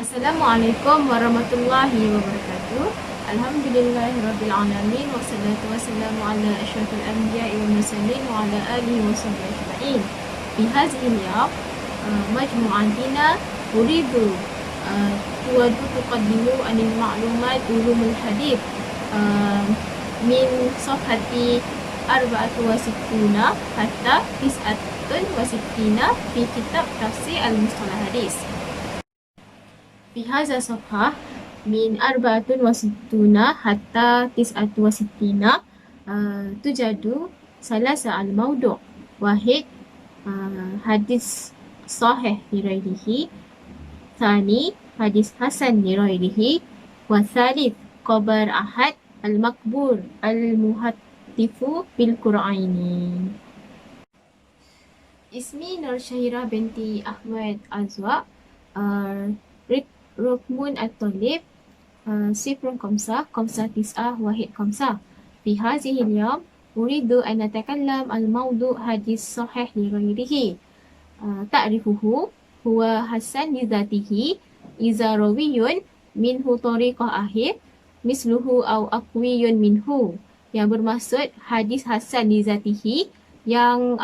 Assalamualaikum warahmatullahi wabarakatuh. Alhamdulillahirabbil wassalatu wassalamu ala asyrafil anbiya'i wal mursalin wa ala alihi washabbihi ajma'in. Fi hadhihi al-yawm majmu'atina uridu tuqaddimu anil ma'lumat ulumul hadith min safhati arba'atu wa sittuna hatta tis'atun wa sittina fi kitab tafsir al-mustalah hadis. في هذا الصفحة من 64 حتى 69 توجد ثلاثة الموضوع. واحد حديث صحيح لغيره، ثاني حديث حسن لغيره، والثالث خبر أحد المقبول المهتف بالقرآن. اسمي نور شهيرة بنتي أحمد أزواء، رقم الطالب 0 5 9 1 في هذه اليوم أريد أن أتكلم عن موضوع حديث صحيح لغيره. تعرفه هو حسن لذاته إذا روي منه طريقة أخير مثله أو أقوي منه. Yang bermaksud hadis hasan lizatihi yang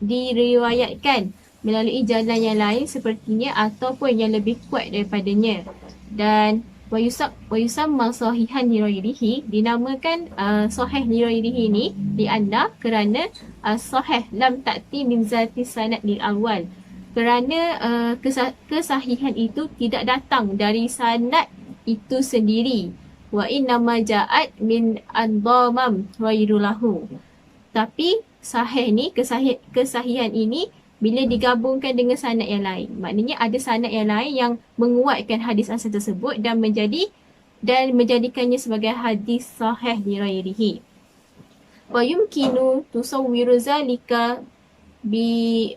diriwayatkan melalui jalan yang lain sepertinya ataupun yang lebih kuat daripadanya. Dan wayusamma sahihan lirairihi, dinamakan sahih lirairihi ni lianna kerana sahih lam ta'ti min zati sanad lil awal, kerana kesahihan itu tidak datang dari sanad itu sendiri. Wa innama ja'at min andamam ghairulahu, tapi sahih ni, kesahihan ini bila digabungkan dengan sanad yang lain, maknanya ada sanad yang lain yang menguatkan hadis hasan tersebut dan menjadikannya sebagai hadis sahih li ghairihi. Wa yumkinu tusawwiru zalika bi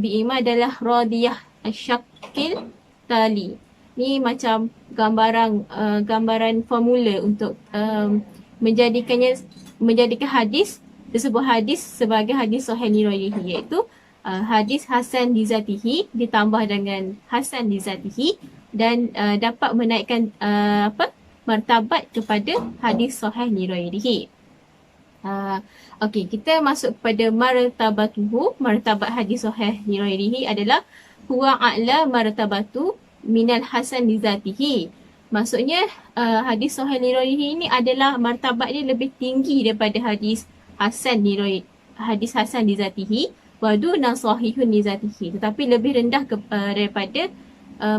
imadalah radiyah asyakil tali. Ni macam gambaran formula untuk menjadikan hadis tersebut hadis sebagai hadis sahih li ghairihi, iaitu hadis hasan li zatihi ditambah dengan hasan li zatihi dan dapat menaikkan martabat kepada hadis sahih li ghairihi. Okey, kita masuk kepada martabatuhu. Martabat hadis sahih li ghairihi adalah huwa a'la martabatu minal hasan li zatihi. Maksudnya hadis sahih li ghairihi ini adalah martabat dia lebih tinggi daripada hadis hasan li zatihi wa duna sahihun li zatihi, tetapi lebih rendah daripada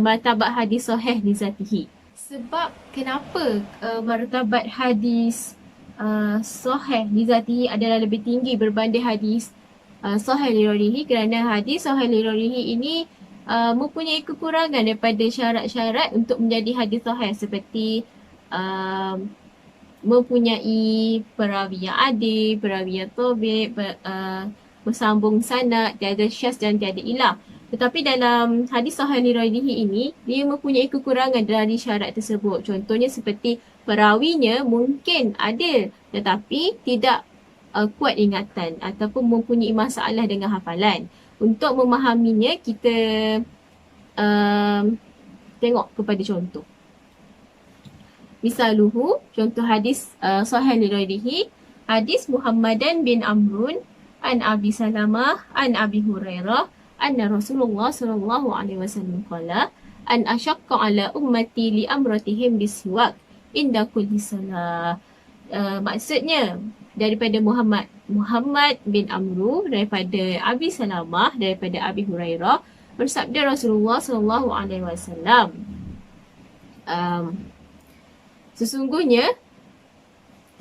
martabat hadis sahih li zatihi. Sebab kenapa martabat hadis sahih li zatihi adalah lebih tinggi berbanding hadis sahih li ghairihi? Kerana hadis sahih li ghairihi ini mempunyai kekurangan daripada syarat-syarat untuk menjadi hadis sahih, seperti mempunyai perawi yang adil, perawi yang thabit, bersambung sanad, tiada syaz dan tiada ilah. Tetapi dalam hadis sahih li ghairihi ini, dia mempunyai kekurangan dari syarat tersebut. Contohnya seperti perawinya mungkin adil tetapi tidak kuat ingatan ataupun mempunyai masalah dengan hafalan. Untuk memahaminya, kita tengok kepada contoh. Misaluhu, contoh hadis sahih li ghairihi, hadis Muhammadan bin Amrun an Abi Salamah an Abi Hurairah anna Rasulullah sallallahu alaihi wasallam qala an asyaqqa ala ummati li amratihim bisiwak inda kulli salah. Maksudnya daripada Muhammad bin Amru, daripada Abi Salamah, daripada Abi Hurairah, bersabda Rasulullah sallallahu alaihi wasallam, sesungguhnya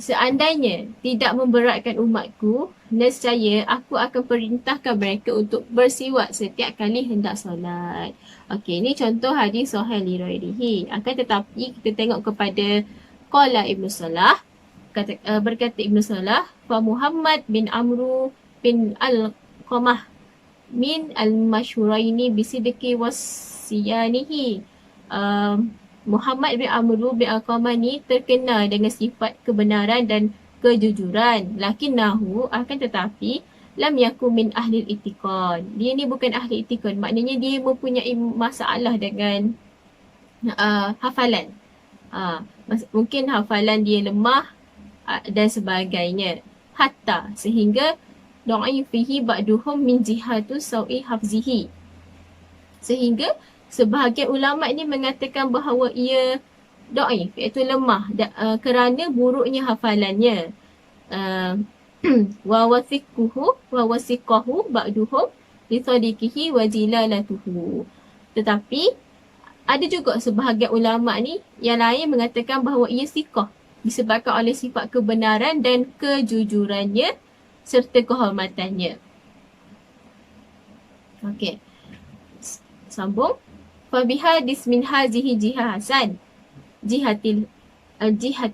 seandainya tidak memberatkan umatku, nescaya aku akan perintahkan mereka untuk bersiwak setiap kali hendak solat. Okey, ini contoh hadis sahih li ghairihi. Akan tetapi kita tengok kepada qala Ibnu Salah, berkata Ibnu Salah, fa Muhammad bin Amru bin Al-Qamah min al-masyhuraini bisidqi wasiyanihi. Muhammad bin Amru bin Al-Qamah ni terkenal dengan sifat kebenaran dan kejujuran. Lakinnahu, akan tetapi, lam yakun min ahli itiqan. Dia ni bukan ahli itiqan. Maknanya dia mempunyai masalah dengan hafalan. Mungkin hafalan dia lemah dan sebagainya. Hatta sehingga dha'ifihi ba'duhum min jihatu sawi hafzihi. Sehingga sebahagian ulama ni mengatakan bahawa ia dhaif, iaitu lemah kerana buruknya hafalannya. Wa wasiqahu ba'duhum li sadiqihi wa jilalatuhu. Tetapi ada juga sebahagian ulama ni yang lain mengatakan bahawa ia siqah disebabkan oleh sifat kebenaran dan kejujurannya serta kehormatannya. Okey. Sambung. Fa bihadis min hazihi jihati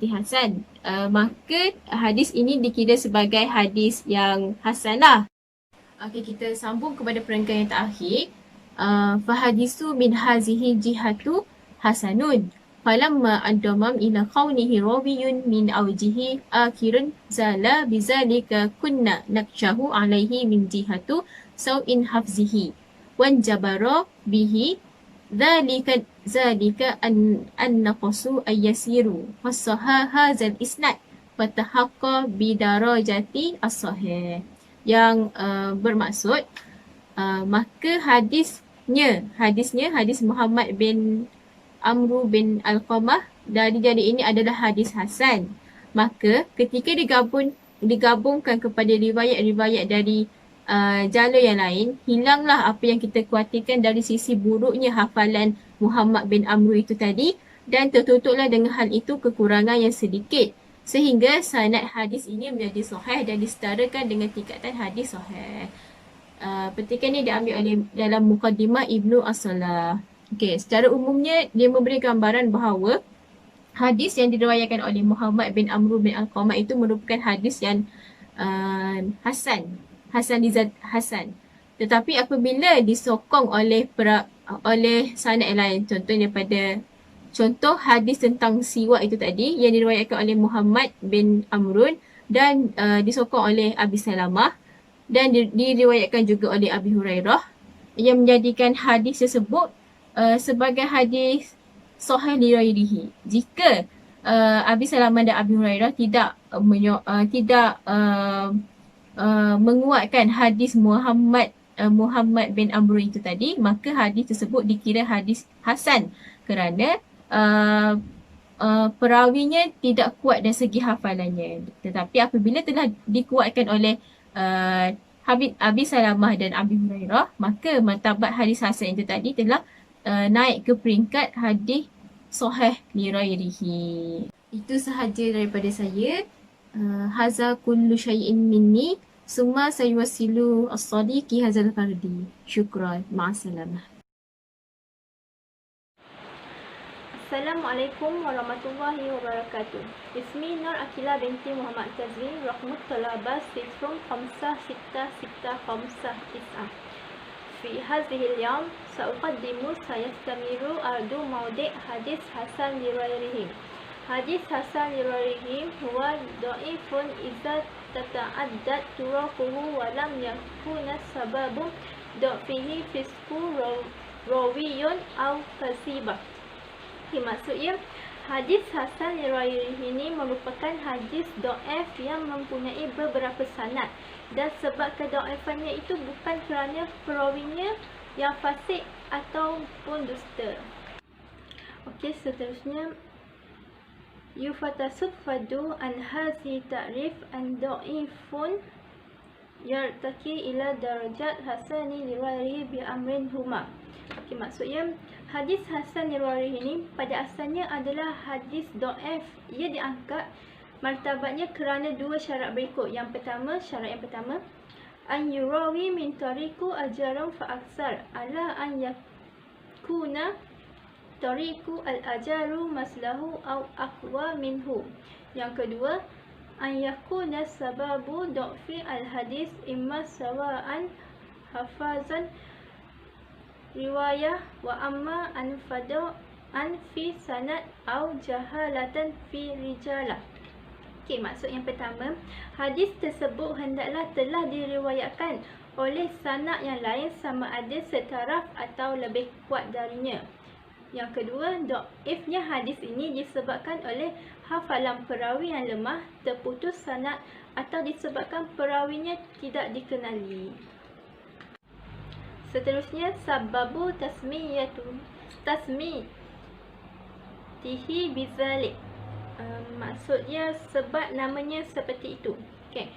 hasan. Maka hadis ini dikira sebagai hadis yang hasanah. Okey, kita sambung kepada perenggan yang terakhir. Fahadisu min hazihi jihatu hasanun. Falamma andamam ila qawnihi rawiyun min awjihi akhiran zala bizalika kunna nakshahu alaihi min jihatu saw'in hafzihi wan jabara bihi zalika an naqasu ayyasiru fasaha hazal isnad fatahaqqa bidarajati as-sahih. Yang bermaksud maka hadis Muhammad bin Amru bin Alqamah dari jadi ini adalah hadis hasan. Maka ketika digabungkan kepada riwayat-riwayat dari jalur yang lain, hilanglah apa yang kita khawatirkan dari sisi buruknya hafalan Muhammad bin Amru itu tadi, dan tertutuplah dengan hal itu kekurangan yang sedikit, sehingga sanad hadis ini menjadi sahih dan disetarakan dengan tingkatan hadis sahih. Petikan ini diambil oleh dalam Muqaddimah Ibnu As-Salah. Okey, secara umumnya dia memberi gambaran bahawa hadis yang diriwayatkan oleh Muhammad bin Amru bin Alqamah itu merupakan hadis yang hasan. Tetapi apabila disokong oleh sanad lain, contoh hadis tentang siwak itu tadi yang diriwayatkan oleh Muhammad bin Amrun dan disokong oleh Abi Salamah dan diriwayatkan juga oleh Abi Hurairah, yang menjadikan hadis tersebut sebagai hadis sahih li ghairihi. Jika Abi Salamah dan Abi Hurairah tidak menguatkan hadis Muhammad bin Amr itu tadi, maka hadis tersebut dikira hadis hasan kerana perawinya tidak kuat dari segi hafalannya. Tetapi apabila telah dikuatkan oleh Abi Salamah dan Abi Hurairah, maka martabat hadis hasan itu tadi telah naik ke peringkat hadis sahih li ghairihi. Itu sahaja daripada saya. Haza kullu syai'in minni summa sayuwassilu as-sadiqi hazal fardi. Syukran. Ma'assalamah. Assalamualaikum warahmatullahi wabarakatuh. Ismi Nur Akila binti Muhammad Tazmin, Rahmut Talabah Sifrum 5665 في هذه اليوم سأقدم سيستمر عرض موضع حديث حسن لغيره. حديث حسن لغيره هو ضعيف إذا تتعدد طرقه ولم يكن سبب ضعفه فسق راوي أو كذبة. Maksudnya, hadis hasan lirairih ini merupakan hadis dhaif yang mempunyai beberapa sanad, dan sebab kedhaifannya itu bukan kerana perawinya yang fasik ataupun dusta. Okey, seterusnya yufatasufadu an hazi ta'rif an dhaifun yartaki ila darajat hasani lirairih bi amrin huma. Okey, maksudnya hadis hasan riwayat ini pada asalnya adalah hadis dhaif. Ia diangkat martabatnya kerana dua syarat berikut. Syarat yang pertama, an yurawi min tariqu ajarun fa aksar ala an yakuna tariqu al ajaru maslahu au aqwa minhu. Yang kedua, an yakuna sababu dha'fi al hadis imma sawa'an hafazan riwayah wa amma anfadu an fi sanad au jahalatan fi rijalah. Okey, maksud yang pertama, hadis tersebut hendaklah telah diriwayatkan oleh sanad yang lain sama ada setaraf atau lebih kuat darinya. Yang kedua, dhaifnya hadis ini disebabkan oleh hafalan perawi yang lemah, terputus sanad atau disebabkan perawinya tidak dikenali. Seterusnya, sababu tasmitihi bizalik. Maksudnya sebab namanya seperti itu. Okey.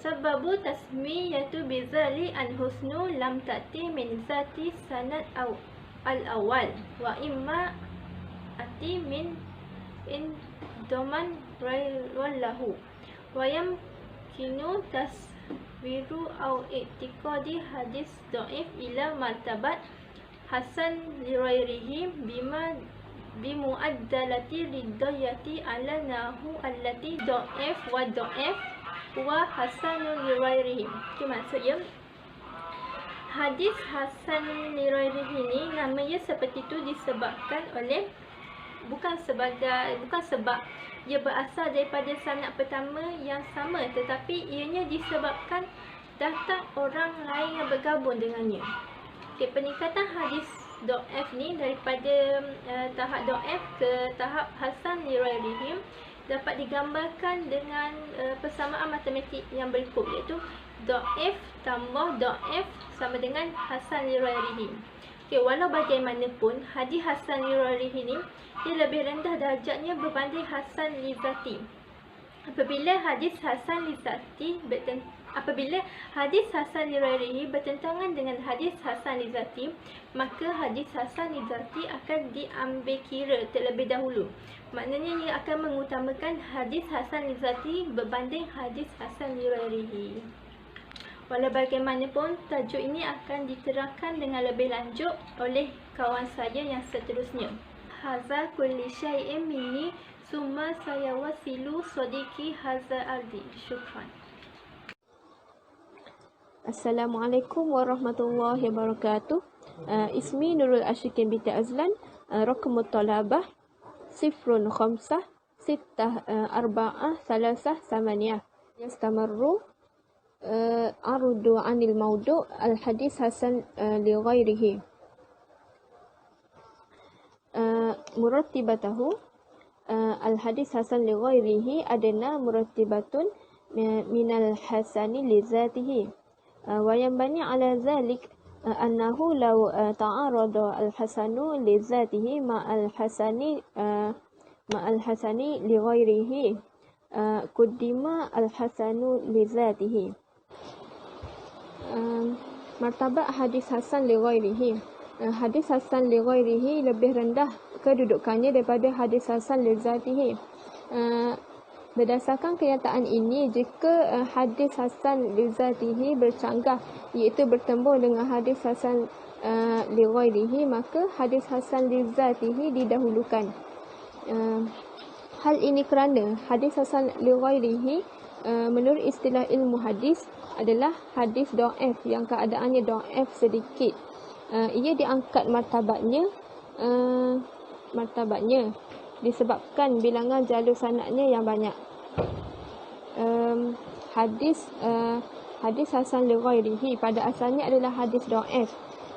Sababu tasmiyatu bizali an husnu lam ta'ti min zati sanad al-awwal wa imma ati min in doman wallahu wa yamkinu taswiru au i'tiqadi hadis dhaif ila martabat hasan li ghairihi bima bimu'addalati ridayati ala nahu allati dhaif wa hasanun li ghairihi. Maksudnya hadis hasan li ghairihi ni namanya seperti itu disebabkan oleh bukan sebab ia berasal daripada sanad pertama yang sama, tetapi ianya disebabkan datang orang lain yang bergabung dengannya. Okey, peningkatan hadis dhaif ni daripada tahap dhaif ke tahap hasan li ghairihi dapat digambarkan dengan persamaan matematik yang berikut, iaitu dhaif tambah dhaif sama dengan hasan li ghairihi. Okey, walau bagaimanapun hadis hasan li ghairihi ni dia lebih rendah darjatnya berbanding hasan li zati. Apabila hadis hasan li ghairihi bertentangan dengan hadis hasan li zati, maka hadis hasan li zati akan diambil kira terlebih dahulu. Maknanya ia akan mengutamakan hadis hasan li zati berbanding hadis hasan li ghairihi. Walau bagaimanapun, tajuk ini akan diterangkan dengan lebih lanjut oleh kawan saya yang seterusnya. Haza kulli syai'in minni summa sayawasilu sadiqi haza ardi. Syukran. Assalamualaikum warahmatullahi wabarakatuh. Ismi Nurul Ashikin binti Azlan. Raqamut talabah 05564338. Yastamarru ardu anil maudu' al-hadis hasan li ghairihi. Murattibatahu al-hadis hasan li ghairihi adna murattibatun minal hasani li zatihi. وينبني على ذلك أنه لو تعارض الحسن لذاته مع الحسن لغيره قدم الحسن لذاته. Martabat hadis hasan li ghairihi. Hadis hasan li ghairihi lebih rendah kedudukannya daripada hadis hasan li zatihi. Berdasarkan kenyataan ini, jika hadis hasan li zatihi bercanggah, iaitu bertembung dengan hadis hasan li ghairihi, maka hadis hasan li zatihi didahulukan. Hal ini kerana hadis hasan li ghairihi menurut istilah ilmu hadis adalah hadis dhaif yang keadaannya dhaif sedikit. Ia diangkat martabatnya disebabkan bilangan jalur sanadnya yang banyak. Hadis hasan li ghairihi pada asalnya adalah hadis dhaif.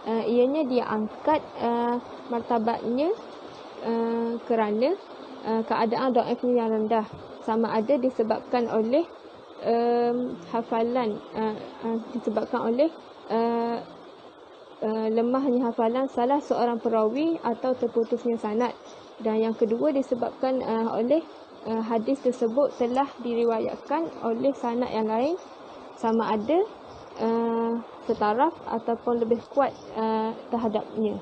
Ianya diangkat martabatnya kerana keadaan dhaifnya yang rendah, sama ada disebabkan oleh hafalan, disebabkan oleh lemahnya hafalan salah seorang perawi atau terputusnya sanad. Dan yang kedua disebabkan oleh hadis tersebut telah diriwayatkan oleh sanad yang lain, sama ada setaraf ataupun lebih kuat terhadapnya,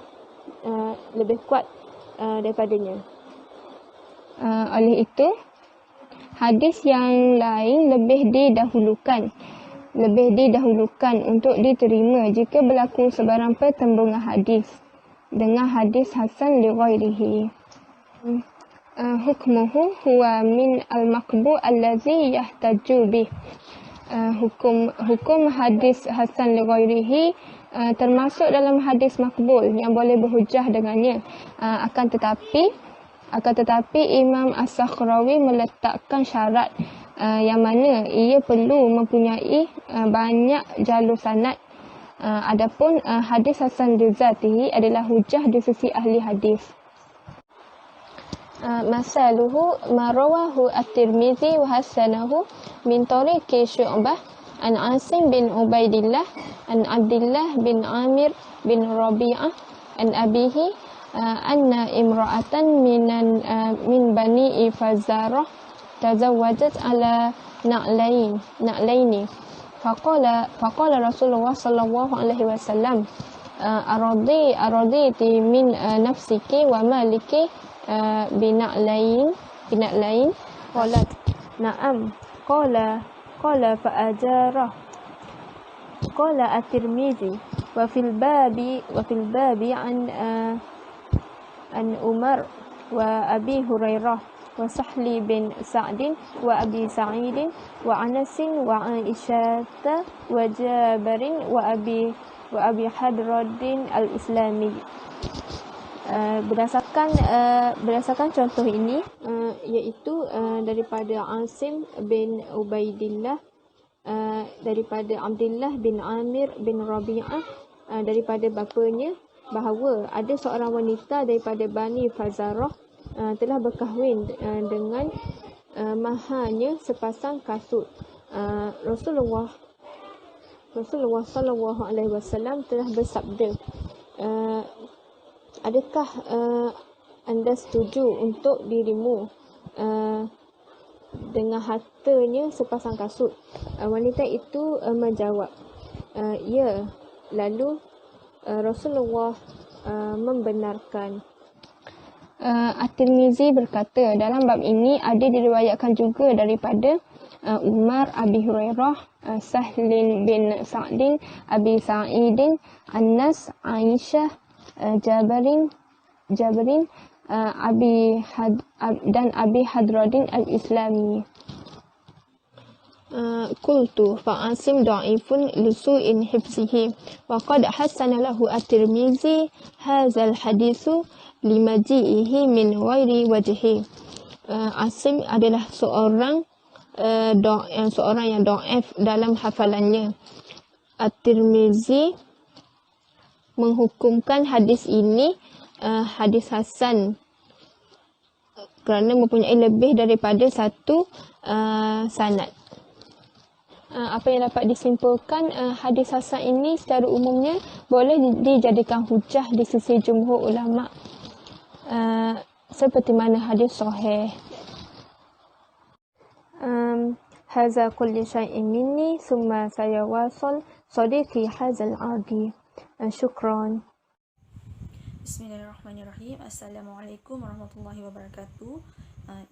lebih kuat daripadanya. Oleh itu, hadis yang lain lebih didahulukan untuk diterima jika berlaku sebarang pertembungan hadis dengan hadis hasan li ghairihi. Hukmuhu huwa min al-maqbu' allazi yahtaju bih. Hukum hadis hasan li ghairihi termasuk dalam hadis makbul yang boleh berhujah dengannya. Akan tetapi Imam As-Sakhrawi meletakkan syarat yang mana ia perlu mempunyai banyak jalur sanad. Adapun hadis hasan li zatihi adalah hujah di sisi ahli hadis. Masaluhu ma rawahu at-Tirmizi wa hasanahu min tariqi Syu'bah an Asim bin Ubaidillah an Abdullah bin Amir bin Rabi'ah an abihi anna imra'atan min bani Fazarah tazawwajat ala na'laini faqala Rasulullah sallallahu alaihi wasallam araditi min nafsiki wa maliki bina'lain qalat na'am qala fa ajarah qala at-Tirmizi wa fil babi an Umar wa Abi Hurairah wa Sahli bin Sa'din wa Abi Sa'idin wa Anasin wa Aisyah wa Jabarin wa Abi Hadradin al-Islami. Berdasarkan contoh ini, iaitu daripada Asim bin Ubaidillah, daripada Abdullah bin Amir bin Rabi'ah, daripada bapanya, bahawa ada seorang wanita daripada Bani Fazarah telah berkahwin dengan maharnya sepasang kasut. Rasulullah sallallahu alaihi wasallam telah bersabda, adakah anda setuju untuk dirimu dengan hartanya sepasang kasut? Wanita itu menjawab, ya. Lalu Rasulullah membenarkan. At-Tirmizi berkata, dalam bab ini ada diriwayatkan juga daripada Umar, Abi Hurairah, Sahlin bin Sa'din, Abi Sa'idin, Anas, Aisyah, Jabarin, dan Abi Hadradin al-Islami. Qultu fa'asim da'ifun lisu'in hifzihi wa qad hassana lahu at-Tirmizi hadzal hadithu limaji'ihi min ghairi wajhi. Asim adalah seorang yang dhaif dalam hafalannya. At-Tirmizi menghukumkan hadis ini hadis hasan kerana mempunyai lebih daripada satu sanad. Apa yang dapat disimpulkan, hadis hasan ini secara umumnya boleh dijadikan hujah di sisi jumhur ulama, seperti mana hadis sahih. Haza kulli syai'in minni summa sayawasal sadiqi hazal adi. Syukran. Bismillahirrahmanirrahim. Assalamualaikum warahmatullahi wabarakatuh.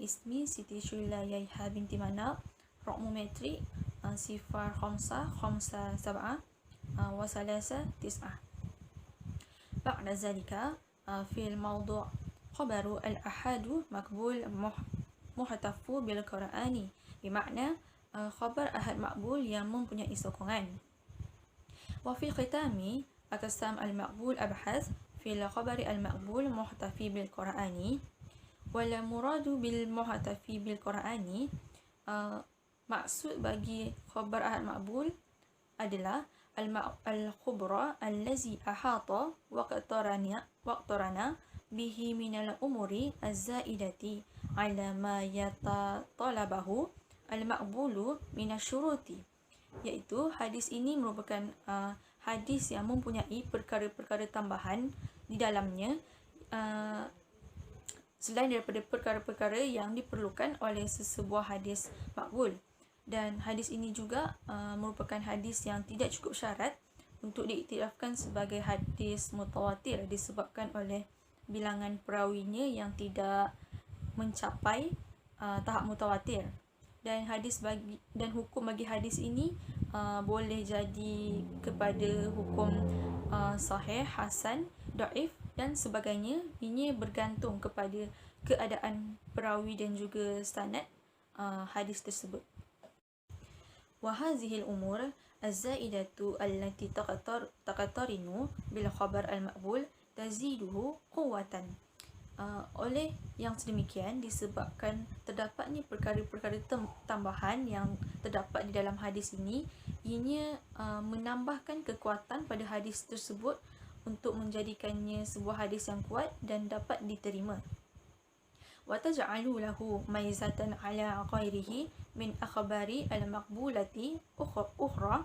Ismi Siti Syulayah binti Manab. Raqmu metrik 0557 wa 39. Ba'da zalika fil mawdu' khabaru al-ahadu makbul muhtafu bil Qur'ani, bermakna khabar ahad makbul yang mempunyai sokongan. Wa fi khitami aqsam al-maqbul abhath fil khabari al-maqbul muhtafi bil Qur'ani wala muradu bil muhtafi bil Qur'ani. Maksud bagi khabar ahad maqbul adalah al-khubra allazi ahata waqtarana bihi minal umuri az-zaidati ala ma yatatalabahu al-maqbulu minasyuruti, iaitu hadis ini merupakan hadis yang mempunyai perkara-perkara tambahan di dalamnya selain daripada perkara-perkara yang diperlukan oleh sesebuah hadis maqbul. Dan hadis ini juga merupakan hadis yang tidak cukup syarat untuk diiktirafkan sebagai hadis mutawatir disebabkan oleh bilangan perawinya yang tidak mencapai tahap mutawatir. Dan hukum bagi hadis ini boleh jadi kepada hukum sahih, hasan, dhaif dan sebagainya. Ini bergantung kepada keadaan perawi dan juga sanad hadis tersebut. Wa hadhihi al-umur az-zaidatu allati taqtarinu bil khabar al-maqbul taziduhu quwwatan. oleh yang sedemikian disebabkan terdapatnya perkara-perkara tambahan yang terdapat di dalam hadis ini, ianya menambahkan kekuatan pada hadis tersebut untuk menjadikannya sebuah hadis yang kuat dan dapat diterima. Wa taj'alu lahu maizatan ala ghairihi min akhbari al-maqbulati ukhra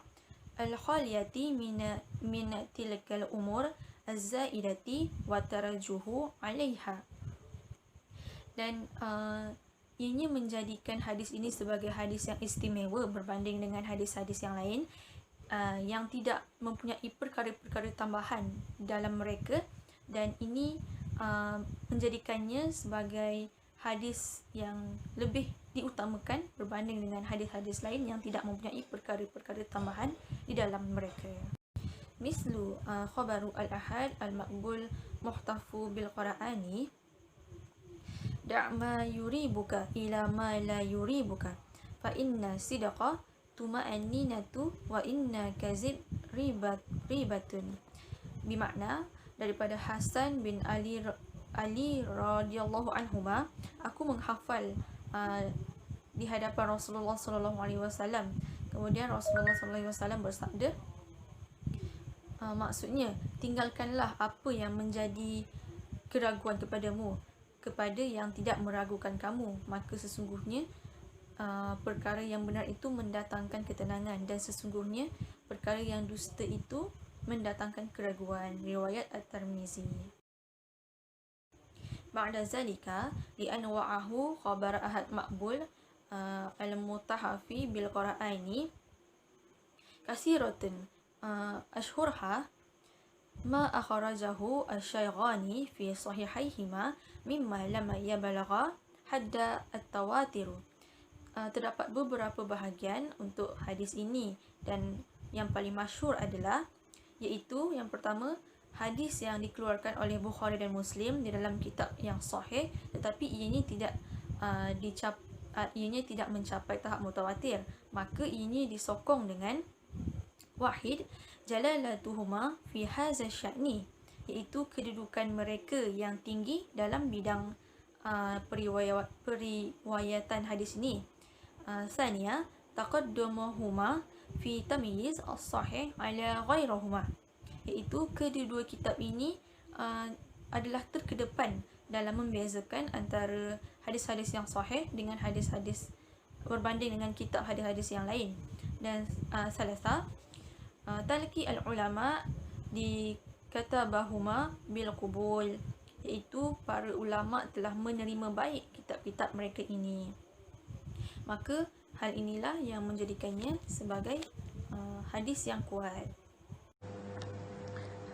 al-khaliyati min tilkal umur az-zaidati wa tarajuhu 'alaiha. Dan ianya menjadikan hadis ini sebagai hadis yang istimewa berbanding dengan hadis-hadis yang lain yang tidak mempunyai perkara-perkara tambahan dalam mereka, dan ini menjadikannya sebagai hadis yang lebih diutamakan berbanding dengan hadis-hadis lain yang tidak mempunyai perkara-perkara tambahan di dalam mereka. Mislu khabaru al-ahad al-maqbul muhtafu bil Qur'ani da' ma yuribuka ila ma la yuribuka fa inna sidqa tuma'anninatu wa inna kazib ribatun. Bermakna daripada Hasan bin Ali radhiyallahu anhuma, aku menghafal di hadapan Rasulullah sallallahu alaihi wasallam. Kemudian Rasulullah sallallahu alaihi wasallam bersabda, maksudnya tinggalkanlah apa yang menjadi keraguan kepadamu kepada yang tidak meragukan kamu, maka sesungguhnya perkara yang benar itu mendatangkan ketenangan, dan sesungguhnya perkara yang dusta itu mendatangkan keraguan. Riwayat At-Tirmizi. Ba'da zalika li'anwa'ahu khabar ahad maqbul al-mutahafi bil Qur'ani kasiratun ashhurha ma akhrajahu asy-Shaykhani fi sahihaihima mimma lam yablagha hadda at-tawatir. Terdapat beberapa bahagian untuk hadis ini, dan yang paling masyhur adalah, iaitu yang pertama, hadis yang dikeluarkan oleh Bukhari dan Muslim di dalam kitab yang sahih, tetapi ianya tidak mencapai tahap mutawatir, maka ianya disokong dengan wahid jalalatuhuma fi hadza sya'ni, iaitu kedudukan mereka yang tinggi dalam bidang periwayatan hadis ini. Thaniya taqaddumuhuma fi tamyiz as-sahih ala ghairihima, iaitu kedua-dua kitab ini adalah terkedepan dalam membezakan antara hadis-hadis yang sahih dengan hadis-hadis berbanding dengan kitab hadis-hadis yang lain. Dan salasa talqi al-ulama di katabahuma bil qubul, iaitu para ulama telah menerima baik kitab-kitab mereka ini. Maka hal inilah yang menjadikannya sebagai hadis yang kuat.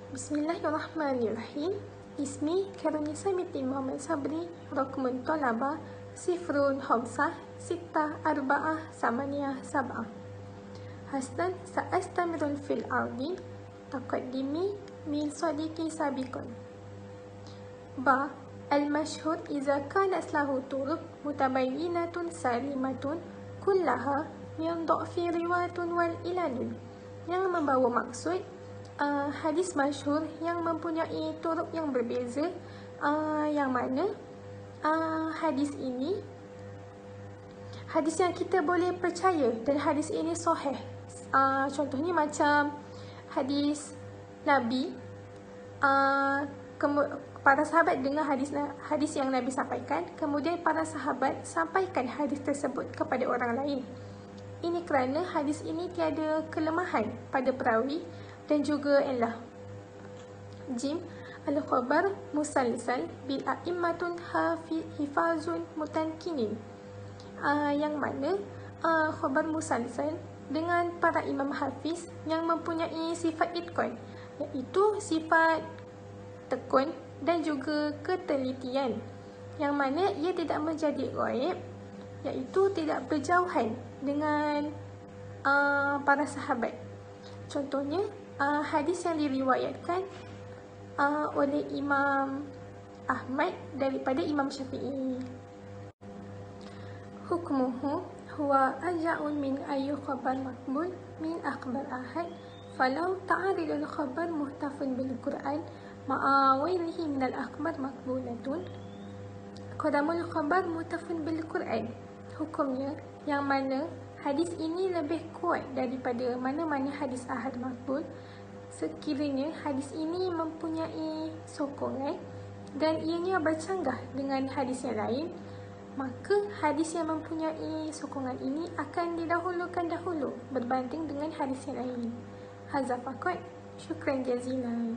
Bismillahirrahmanirrahim. Ismi Karunisa binti Muhammad Sabri, Raqmun Talaba 0566447. Hasdan sa'astamirul fil ardi taqaddimi min sadiqi sabiqun. Ba al-mashhur iza kanat lahu turuq mutabayyinatun salimatun kullaha min dha'fi riwayatun wal ilalun. Yang membawa maksud hadis masyhur yang mempunyai turuk yang berbeza, yang mana hadis ini hadis yang kita boleh percaya, dan hadis ini sahih. Contohnya macam hadis Nabi, para sahabat dengar hadis yang Nabi sampaikan, kemudian para sahabat sampaikan hadis tersebut kepada orang lain. Ini kerana hadis ini tiada kelemahan pada perawi dan juga illah. Jim al-khabar musalsal bil a'immatun hifazun mutankinin, yang mana khabar musalsal dengan para imam hafiz yang mempunyai sifat itqan, iaitu sifat tekun dan juga ketelitian, yang mana ia tidak menjadi ghaib, iaitu tidak berjauhan dengan para sahabat. Contohnya hadis yang diriwayatkan oleh Imam Ahmad daripada Imam Syafi'i. Hukmuhu huwa aja'un min ayyu khabar maqbul min akhbar ahad falau ta'aridul khabar muhtafun bil Qur'an ma'a ghairihi min al-akhbar maqbulatun Qadamul khabar mutafun bil Quran. Hukumnya, yang mana hadis ini lebih kuat daripada mana-mana hadis ahad maqbul sekiranya hadis ini mempunyai sokongan dan ianya bercanggah dengan hadis yang lain, maka hadis yang mempunyai sokongan ini akan didahulukan dahulu berbanding dengan hadis yang lain. Hadza faqat. Syukran jazilan.